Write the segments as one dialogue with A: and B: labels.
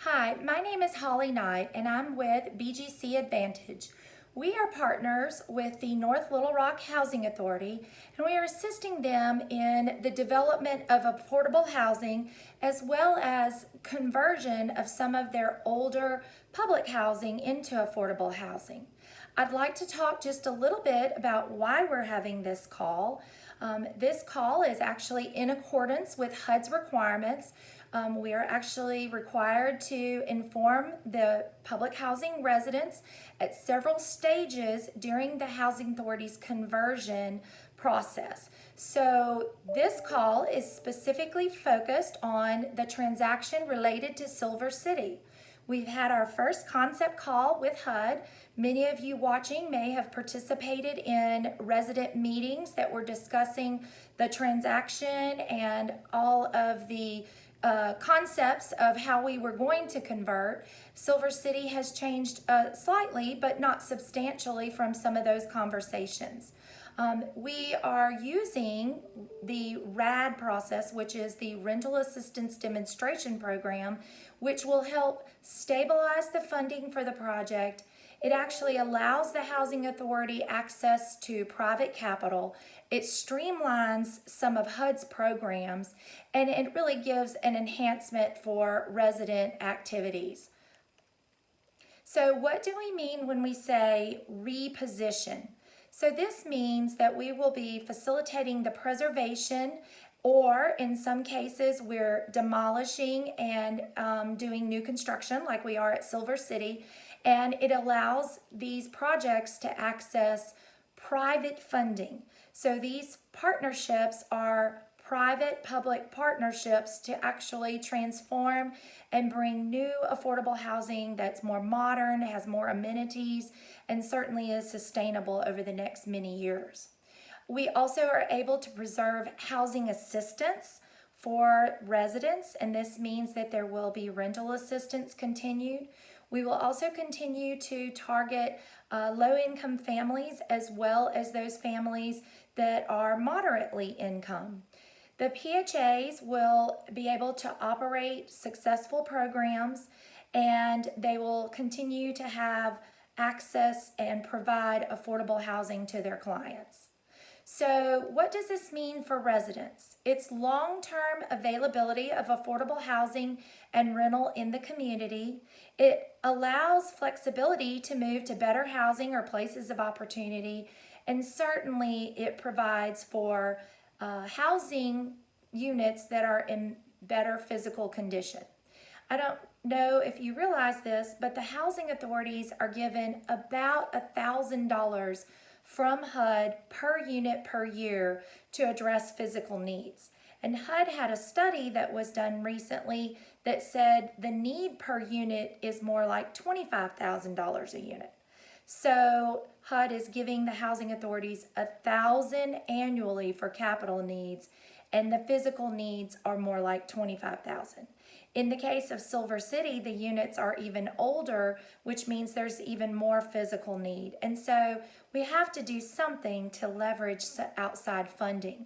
A: Hi, my name is Holly Knight and I'm with BGC Advantage. We are partners with the North Little Rock Housing Authority and we are assisting them in the development of affordable housing as well as conversion of some of their older public housing into affordable housing. I'd like to talk just a little bit about why we're having this call. This call is actually in accordance with HUD's requirements. We are actually required to inform the public housing residents at several stages during the Housing Authority's conversion process. So this call is specifically focused on the transaction related to Silver City. We've had our first concept call with HUD. Many of you watching may have participated in resident meetings that were discussing the transaction and all of the concepts of how we were going to convert. Silver City has changed slightly, but not substantially from some of those conversations. We are using the RAD process, which is the Rental Assistance Demonstration Program, which will help stabilize the funding for the project. It actually allows the Housing Authority access to private capital. It streamlines some of HUD's programs, and it really gives an enhancement for resident activities. So what do we mean when we say reposition? So this means that we will be facilitating the preservation, or in some cases we're demolishing and doing new construction like we are at Silver City, and it allows these projects to access private funding. So these partnerships are private-public partnerships to actually transform and bring new affordable housing that's more modern, has more amenities, and certainly is sustainable over the next many years. We also are able to preserve housing assistance for residents, and this means that there will be rental assistance continued. We will also continue to target low-income families as well as those families that are moderately income. The PHAs will be able to operate successful programs, and they will continue to have access and provide affordable housing to their clients. So what does this mean for residents? It's long-term availability of affordable housing and rental in the community. It allows flexibility to move to better housing or places of opportunity, and certainly it provides for housing units that are in better physical condition. I don't know if you realize this, but the housing authorities are given about $1,000 from HUD per unit per year to address physical needs. And HUD had a study that was done recently that said the need per unit is more like $25,000 a unit. So HUD is giving the housing authorities $1,000 annually for capital needs, and the physical needs are more like $25,000. In the case of Silver City, the units are even older, which means there's even more physical need. And so we have to do something to leverage outside funding.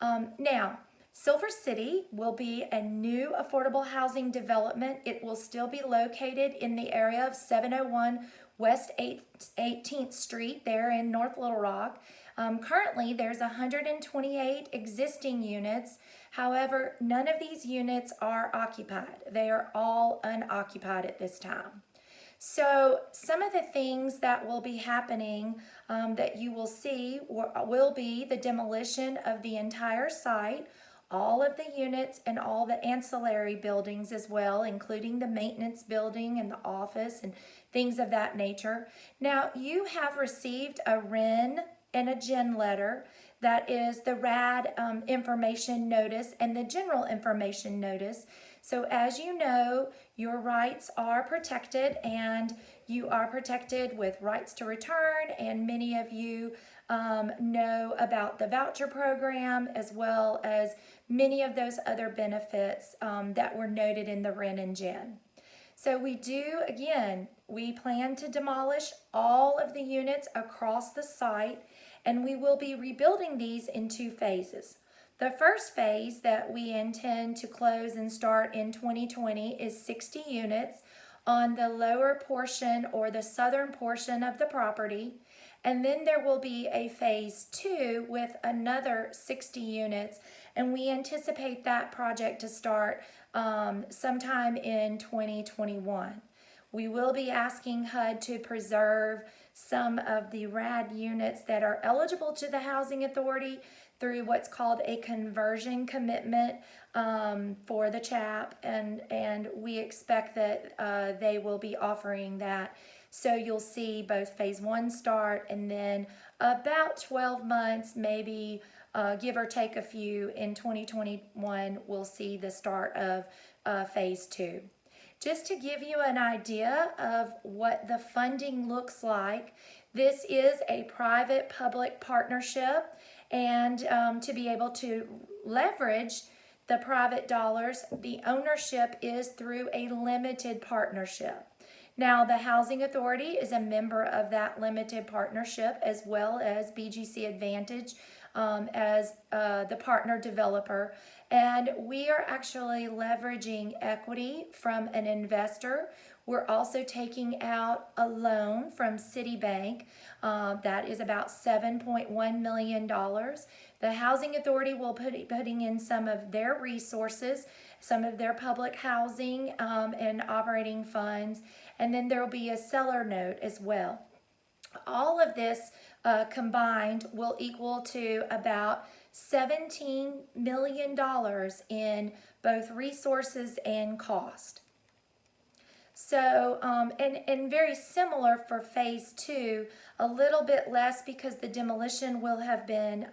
A: Now, Silver City will be a new affordable housing development. It will still be located in the area of 701 West 18th Street there in North Little Rock. Currently, there's 128 existing units. However, none of these units are occupied. They are all unoccupied at this time. So some of the things that will be happening that you will see will be the demolition of the entire site, all of the units and all the ancillary buildings as well, including the maintenance building and the office and things of that nature. Now, you have received a RIN and a GEN letter. That is the RAD information notice and the general information notice. So as you know, your rights are protected, and you are protected with rights to return, and many of you know about the voucher program as well as many of those other benefits that were noted in the RIN and GEN. So we plan to demolish all of the units across the site, and we will be rebuilding these in 2 phases. The first phase that we intend to close and start in 2020 is 60 units on the lower portion or the southern portion of the property. And then there will be a phase 2 with another 60 units, and we anticipate that project to start sometime in 2021. We will be asking HUD to preserve some of the RAD units that are eligible to the Housing Authority through what's called a conversion commitment for the CHAP, and we expect that they will be offering that. So you'll see both phase 1 start, and then about 12 months, maybe give or take a few, in 2021 we'll see the start of phase 2. Just to give you an idea of what the funding looks like, this is a private-public partnership, and to be able to leverage the private dollars, the ownership is through a limited partnership. Now, the Housing Authority is a member of that limited partnership, as well as BGC Advantage as the partner developer. And we are actually leveraging equity from an investor. We're also taking out a loan from Citibank that is about $7.1 million. The Housing Authority will be putting in some of their resources, some of their public housing and operating funds, and then there will be a seller note as well. All of this combined will equal to about $17 million in both resources and cost. So, and very similar for phase 2, a little bit less because the demolition will have been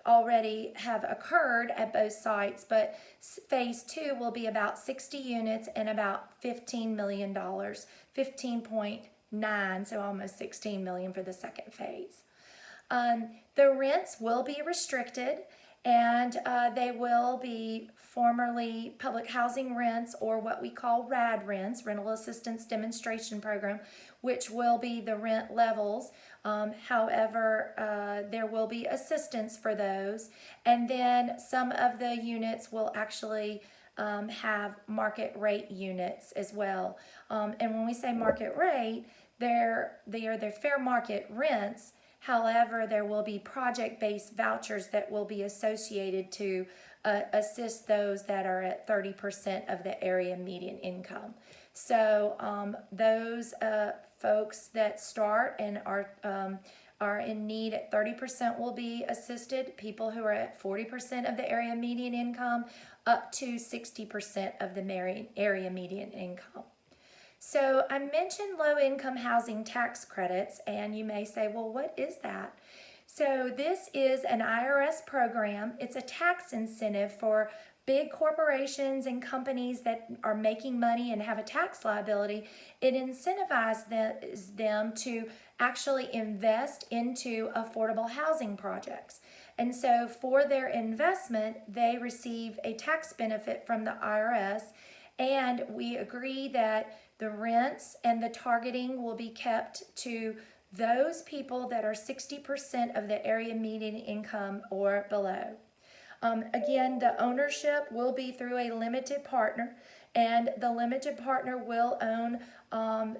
A: already have occurred at both sites, but phase 2 will be about 60 units and about $15 million, 15.9, so almost 16 million for the second phase. The rents will be restricted, and they will be formerly public housing rents, or what we call RAD rents, Rental Assistance Demonstration Program, which will be the rent levels. However, there will be assistance for those, and then some of the units will actually have market rate units as well. And when we say market rate, they are their fair market rents. However, there will be project-based vouchers that will be associated to assist those that are at 30% of the area median income. So those folks that start and are in need at 30% will be assisted. People who are at 40% of the area median income, up to 60% of the area median income. So I mentioned low-income housing tax credits, and you may say, well, what is that? So this is an IRS program. It's a tax incentive for big corporations and companies that are making money and have a tax liability. It incentivizes them to actually invest into affordable housing projects. And so for their investment, they receive a tax benefit from the IRS, and we agree that the rents and the targeting will be kept to those people that are 60% of the area median income or below. Again, the ownership will be through a limited partner, and the limited partner will own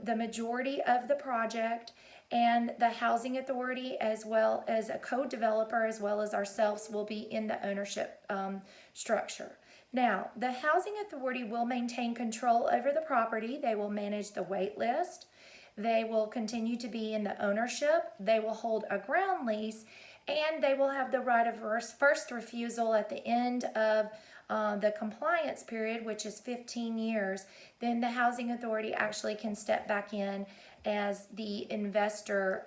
A: the majority of the project, and the Housing Authority, as well as a co-developer, as well as ourselves, will be in the ownership structure. Now, the Housing Authority will maintain control over the property. They will manage the wait list. They will continue to be in the ownership. They will hold a ground lease, and they will have the right of first refusal at the end of the compliance period, which is 15 years. Then the Housing Authority actually can step back in as the investor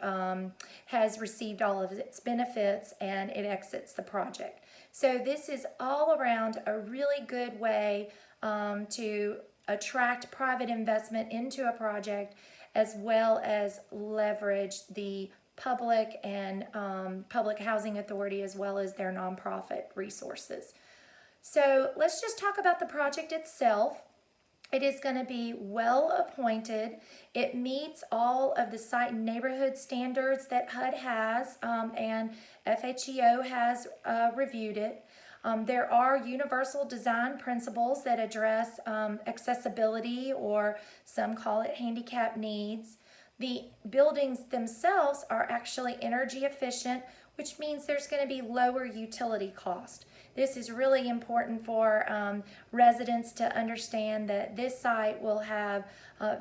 A: has received all of its benefits and it exits the project. So this is all around a really good way to attract private investment into a project, as well as leverage the public and public housing authority, as well as their nonprofit resources. So let's just talk about the project itself. It is going to be well appointed. It meets all of the site and neighborhood standards that HUD has, and FHEO has reviewed it. There are universal design principles that address accessibility, or some call it handicap needs. The buildings themselves are actually energy efficient, which means there's going to be lower utility cost. This is really important for residents to understand that this site will have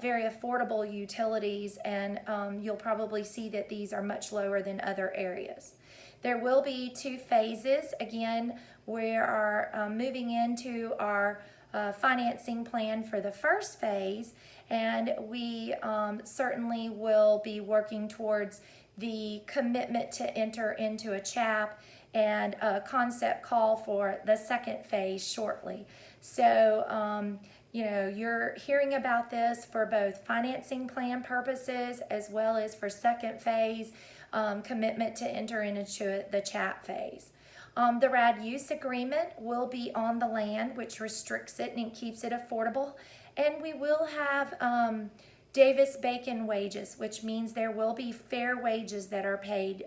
A: very affordable utilities, and you'll probably see that these are much lower than other areas. There will be 2 phases. Again, we are moving into our financing plan for the first phase, and we certainly will be working towards the commitment to enter into a CHAP and a concept call for the second phase shortly. So, you're hearing about this for both financing plan purposes as well as for second phase commitment to enter into the CHAP phase. The RAD use agreement will be on the land, which restricts it and keeps it affordable. And we will have Davis-Bacon wages, which means there will be fair wages that are paid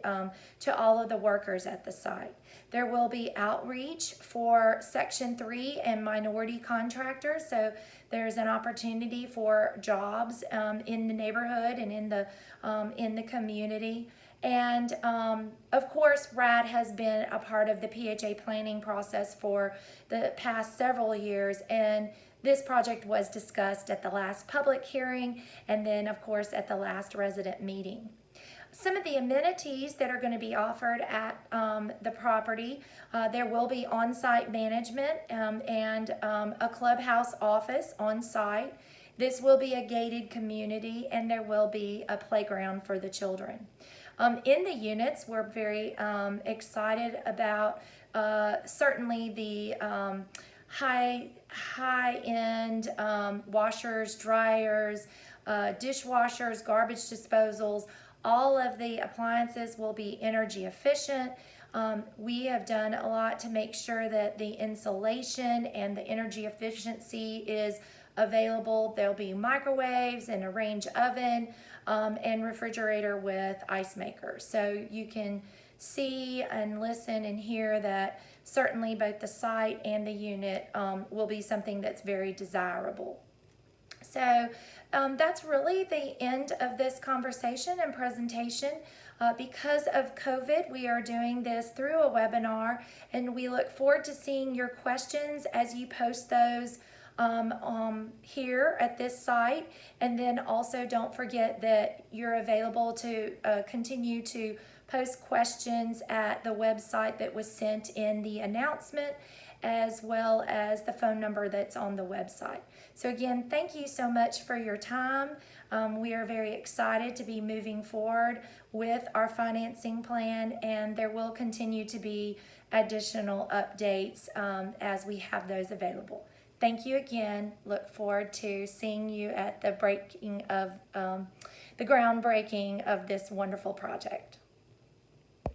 A: to all of the workers at the site. There will be outreach for Section 3 and minority contractors, so there's an opportunity for jobs in the neighborhood and in the community. And of course, RAD has been a part of the PHA planning process for the past several years, and this project was discussed at the last public hearing and then, of course, at the last resident meeting. Some of the amenities that are going to be offered at the property, there will be on-site management and a clubhouse office on-site. This will be a gated community, and there will be a playground for the children. In the units, we're very excited about certainly the high-end washers, dryers, dishwashers, garbage disposals. All of the appliances will be energy efficient. We have done a lot to make sure that the insulation and the energy efficiency is available. There'll be microwaves and a range oven and refrigerator with ice makers. So you can see and listen and hear that certainly both the site and the unit will be something that's very desirable. So that's really the end of this conversation and presentation. Because of COVID, we are doing this through a webinar, and we look forward to seeing your questions as you post those here at this site. And then also don't forget that you're available to continue to post questions at the website that was sent in the announcement, as well as the phone number that's on the website. So again, thank you so much for your time. We are very excited to be moving forward with our financing plan, and there will continue to be additional updates as we have those available. Thank you again. Look forward to seeing you at the breaking of the groundbreaking of this wonderful project.